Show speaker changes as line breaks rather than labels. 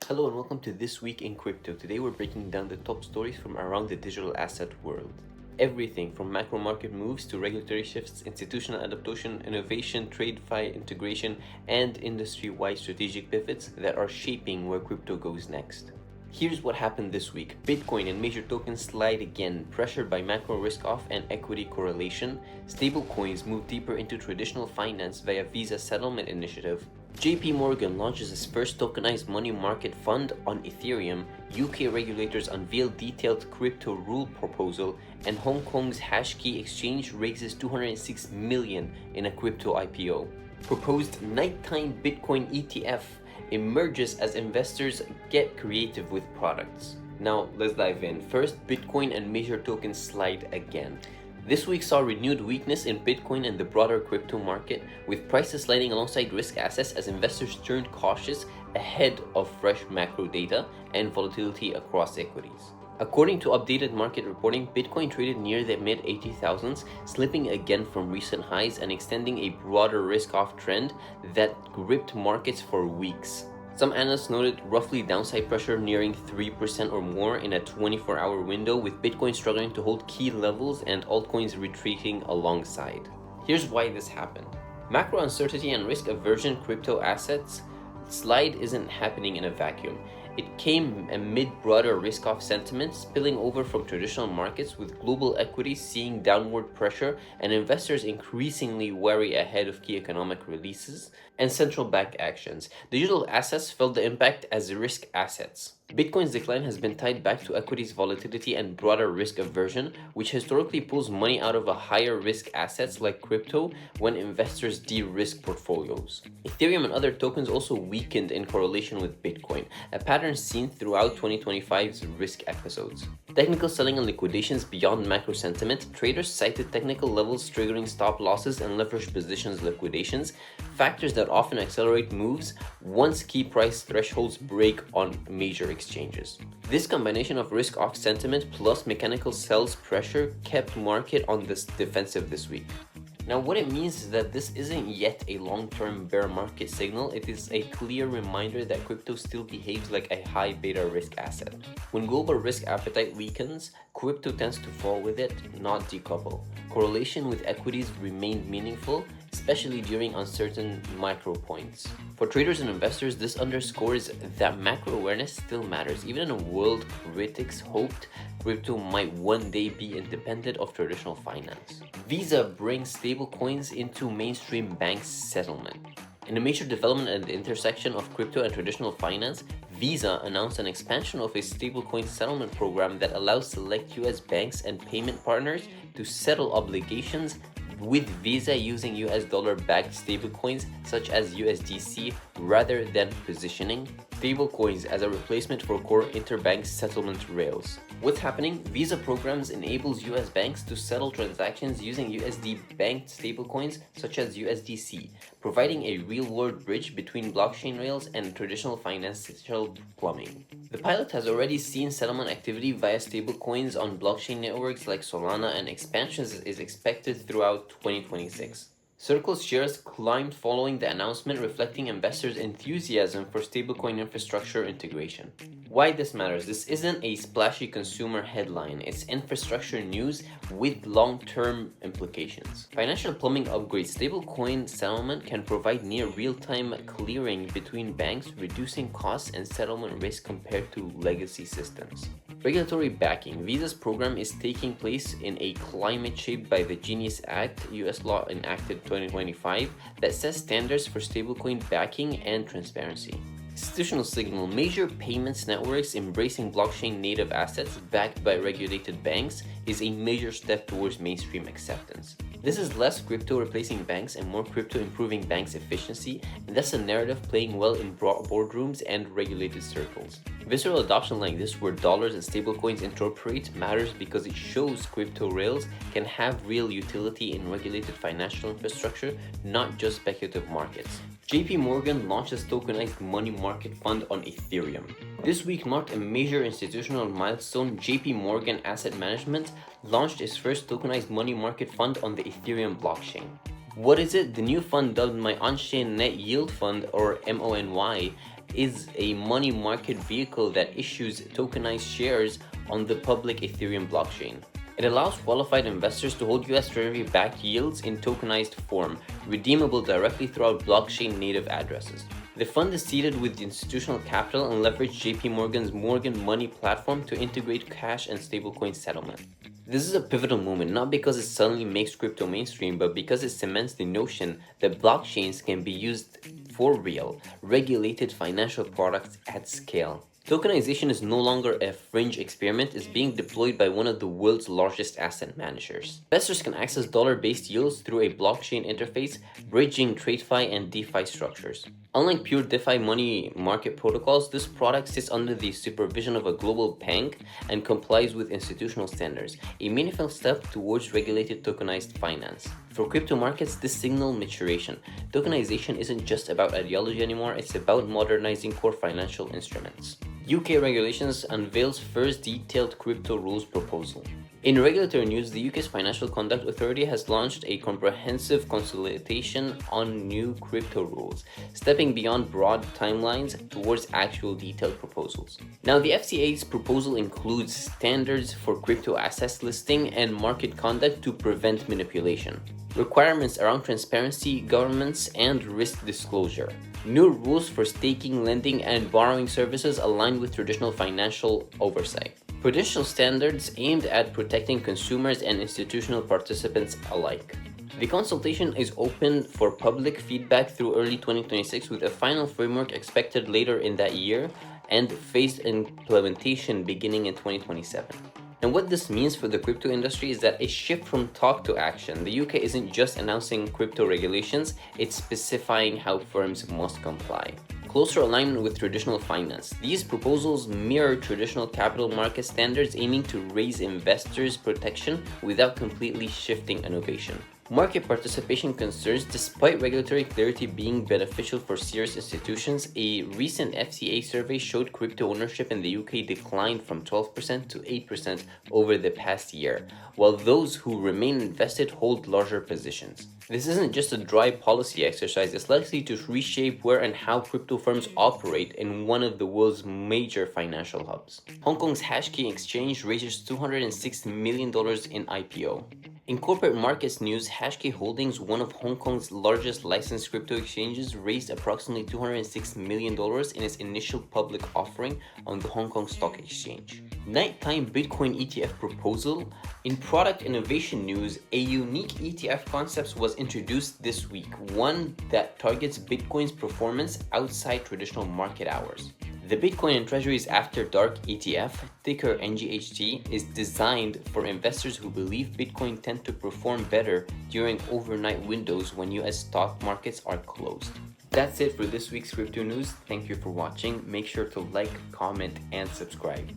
Hello and welcome to This Week in Crypto. Today we're breaking down the top stories from around the digital asset world. Everything from macro market moves to regulatory shifts, institutional adaptation, innovation, TradeFi integration, and industry-wide strategic pivots that are shaping where crypto goes next. Here's what happened this week. Bitcoin and major tokens slide again, pressured by macro risk-off and equity correlation. Stablecoins move deeper into traditional finance via Visa settlement initiative. JPMorgan launches its first tokenized money market fund on Ethereum. UK regulators unveil detailed crypto rule proposal, and Hong Kong's HashKey exchange raises $206 million in a crypto IPO. Proposed nighttime Bitcoin ETF emerges as investors get creative with products. Now let's dive in. First, Bitcoin and major tokens slide again. This week saw renewed weakness in Bitcoin and the broader crypto market, with prices sliding alongside risk assets as investors turned cautious ahead of fresh macro data and volatility across equities. According to updated market reporting, Bitcoin traded near the mid-80,000s, slipping again from recent highs and extending a broader risk-off trend that gripped markets for weeks. Some analysts noted roughly downside pressure nearing 3% or more in a 24-hour window, with Bitcoin struggling to hold key levels and altcoins retreating alongside. Here's why this happened. Macro uncertainty and risk aversion crypto assets slide isn't happening in a vacuum. It came amid broader risk-off sentiment spilling over from traditional markets, with global equities seeing downward pressure and investors increasingly wary ahead of key economic releases and central bank actions. Digital assets felt the impact as risk assets. Bitcoin's decline has been tied back to equities volatility and broader risk aversion, which historically pulls money out of a higher risk assets like crypto when investors de-risk portfolios. Ethereum and other tokens also weakened in correlation with Bitcoin, a pattern seen throughout 2025's risk episodes. Technical selling and liquidations beyond macro sentiment, traders cited technical levels triggering stop losses and leverage positions liquidations, factors that often accelerate moves once key price thresholds break on major exchanges. This combination of risk-off sentiment plus mechanical sells pressure kept market on this defensive this week. Now, what it means is that this isn't yet a long-term bear market signal. It is a clear reminder that crypto still behaves like a high beta risk asset. When global risk appetite weakens, crypto tends to fall with it, not decouple. Correlation with equities remained meaningful, especially during uncertain micro points. For traders and investors, this underscores that macro awareness still matters, even in a world critics hoped crypto might one day be independent of traditional finance. Visa brings stablecoins into mainstream bank settlement. In a major development at the intersection of crypto and traditional finance, Visa announced an expansion of a stablecoin settlement program that allows select US banks and payment partners to settle obligations with Visa using US dollar-backed stablecoins such as USDC rather than positioning stablecoins as a replacement for core interbank settlement rails. What's happening? Visa programs enables US banks to settle transactions using USD-backed stablecoins such as USDC, providing a real-world bridge between blockchain rails and traditional financial plumbing. The pilot has already seen settlement activity via stablecoins on blockchain networks like Solana, and expansions is expected throughout 2026. Circle's shares climbed following the announcement, reflecting investors' enthusiasm for stablecoin infrastructure integration. Why this matters? This isn't a splashy consumer headline, it's infrastructure news with long-term implications. Financial plumbing upgrades. Stablecoin settlement can provide near real-time clearing between banks, reducing costs and settlement risk compared to legacy systems. Regulatory backing. Visa's program is taking place in a climate shaped by the Genius Act, US law enacted 2025, that sets standards for stablecoin backing and transparency. Institutional signal. Major payments networks embracing blockchain native assets backed by regulated banks is a major step towards mainstream acceptance. This is less crypto replacing banks and more crypto improving banks' efficiency, and that's a narrative playing well in boardrooms and regulated circles. Visceral adoption like this, where dollars and stablecoins incorporate, matters because it shows crypto rails can have real utility in regulated financial infrastructure, not just speculative markets. JPMorgan launches tokenized money market fund on Ethereum. This week marked a major institutional milestone. JPMorgan Asset Management launched its first tokenized money market fund on the Ethereum blockchain. What is it? The new fund, dubbed my On-Chain Net Yield Fund, or MONY, is a money market vehicle that issues tokenized shares on the public Ethereum blockchain. It allows qualified investors to hold US Treasury-backed yields in tokenized form, redeemable directly throughout blockchain-native addresses. The fund is seeded with institutional capital and leveraged JPMorgan's Morgan Money platform to integrate cash and stablecoin settlement. This is a pivotal moment, not because it suddenly makes crypto mainstream, but because it cements the notion that blockchains can be used for real, regulated financial products at scale. Tokenization is no longer a fringe experiment, it's being deployed by one of the world's largest asset managers. Investors can access dollar-based yields through a blockchain interface, bridging TradeFi and DeFi structures. Unlike pure DeFi money market protocols, this product sits under the supervision of a global bank and complies with institutional standards, a meaningful step towards regulated tokenized finance. For crypto markets, this signals maturation. Tokenization isn't just about ideology anymore, it's about modernizing core financial instruments. UK regulations unveils first detailed crypto rules proposal. In regulatory news, the UK's Financial Conduct Authority has launched a comprehensive consultation on new crypto rules, stepping beyond broad timelines towards actual detailed proposals. Now, the FCA's proposal includes standards for crypto assets listing and market conduct to prevent manipulation, requirements around transparency, governance, and risk disclosure, new rules for staking, lending, and borrowing services aligned with traditional financial oversight, prudential standards aimed at protecting consumers and institutional participants alike. The consultation is open for public feedback through early 2026, with a final framework expected later in that year and phased implementation beginning in 2027. And what this means for the crypto industry is that a shift from talk to action. The UK isn't just announcing crypto regulations, it's specifying how firms must comply. Closer alignment with traditional finance. These proposals mirror traditional capital market standards, aiming to raise investors' protection without completely shifting innovation. Market participation concerns. Despite regulatory clarity being beneficial for serious institutions, a recent FCA survey showed crypto ownership in the UK declined from 12% to 8% over the past year, while those who remain invested hold larger positions. This isn't just a dry policy exercise, it's likely to reshape where and how crypto firms operate in one of the world's major financial hubs. Hong Kong's HashKey exchange raises $206 million in IPO. In corporate markets news, HashKey Holdings, one of Hong Kong's largest licensed crypto exchanges, raised approximately $206 million in its initial public offering on the Hong Kong Stock Exchange. Nighttime Bitcoin ETF proposal. In product innovation news, a unique ETF concept was introduced this week, one that targets Bitcoin's performance outside traditional market hours. The Bitcoin and Treasuries After Dark ETF, ticker NGHT, is designed for investors who believe Bitcoin tend to perform better during overnight windows when US stock markets are closed. That's it for this week's crypto news. Thank you for watching. Make sure to like, comment, and subscribe.